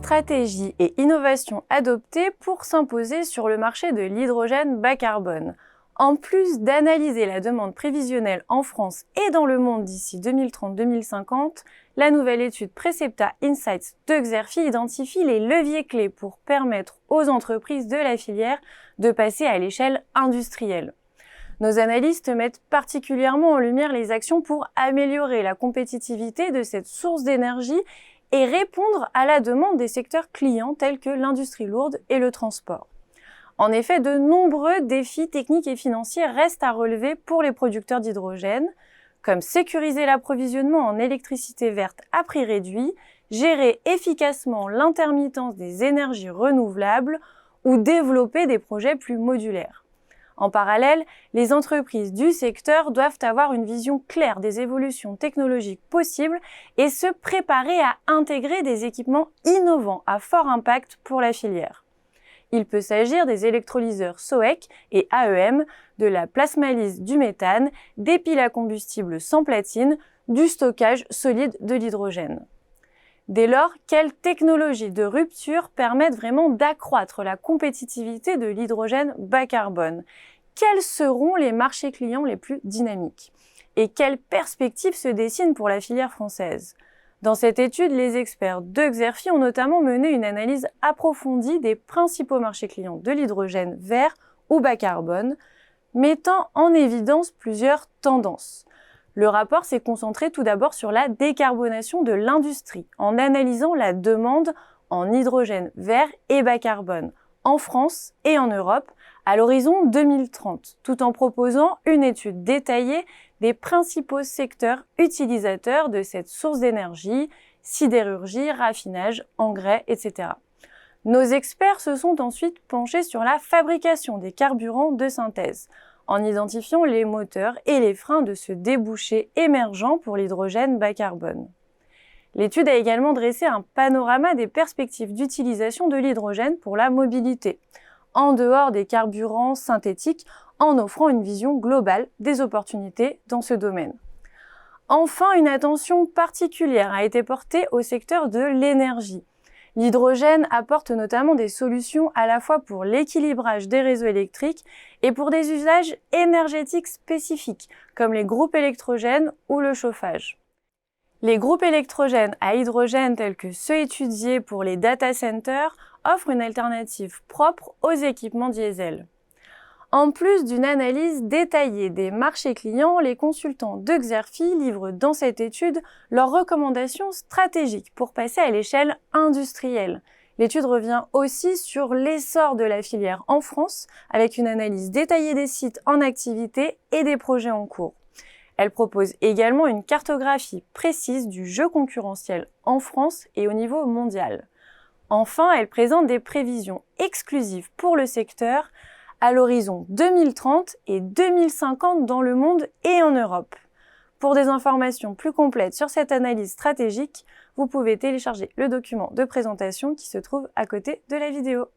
stratégies et innovations adoptées pour s'imposer sur le marché de l'hydrogène bas carbone. En plus d'analyser la demande prévisionnelle en France et dans le monde d'ici 2030-2050, la nouvelle étude Precepta Insights de Xerfi identifie les leviers clés pour permettre aux entreprises de la filière de passer à l'échelle industrielle. Nos analystes mettent particulièrement en lumière les actions pour améliorer la compétitivité de cette source d'énergie et répondre à la demande des secteurs clients tels que l'industrie lourde et le transport. En effet, de nombreux défis techniques et financiers restent à relever pour les producteurs d'hydrogène, comme sécuriser l'approvisionnement en électricité verte à prix réduit, gérer efficacement l'intermittence des énergies renouvelables ou développer des projets plus modulaires. En parallèle, les entreprises du secteur doivent avoir une vision claire des évolutions technologiques possibles et se préparer à intégrer des équipements innovants à fort impact pour la filière. Il peut s'agir des électrolyseurs SOEC et AEM, de la plasmalyse du méthane, des piles à combustible sans platine, du stockage solide de l'hydrogène. Dès lors, quelles technologies de rupture permettent vraiment d'accroître la compétitivité de l'hydrogène bas carbone? Quels seront les marchés clients les plus dynamiques? Et quelles perspectives se dessinent pour la filière française? Dans cette étude, les experts de Xerfi ont notamment mené une analyse approfondie des principaux marchés clients de l'hydrogène vert ou bas carbone, mettant en évidence plusieurs tendances. Le rapport s'est concentré tout d'abord sur la décarbonation de l'industrie, en analysant la demande en hydrogène vert et bas carbone, en France et en Europe, à l'horizon 2030, tout en proposant une étude détaillée des principaux secteurs utilisateurs de cette source d'énergie, sidérurgie, raffinage, engrais, etc. Nos experts se sont ensuite penchés sur la fabrication des carburants de synthèse, en identifiant les moteurs et les freins de ce débouché émergent pour l'hydrogène bas carbone. L'étude a également dressé un panorama des perspectives d'utilisation de l'hydrogène pour la mobilité, en dehors des carburants synthétiques, en offrant une vision globale des opportunités dans ce domaine. Enfin, une attention particulière a été portée au secteur de l'énergie. L'hydrogène apporte notamment des solutions à la fois pour l'équilibrage des réseaux électriques et pour des usages énergétiques spécifiques, comme les groupes électrogènes ou le chauffage. Les groupes électrogènes à hydrogène tels que ceux étudiés pour les data centers offrent une alternative propre aux équipements diesel. En plus d'une analyse détaillée des marchés clients, les consultants de Xerfi livrent dans cette étude leurs recommandations stratégiques pour passer à l'échelle industrielle. L'étude revient aussi sur l'essor de la filière en France, avec une analyse détaillée des sites en activité et des projets en cours. Elle propose également une cartographie précise du jeu concurrentiel en France et au niveau mondial. Enfin, elle présente des prévisions exclusives pour le secteur à l'horizon 2030 et 2050 dans le monde et en Europe. Pour des informations plus complètes sur cette analyse stratégique, vous pouvez télécharger le document de présentation qui se trouve à côté de la vidéo.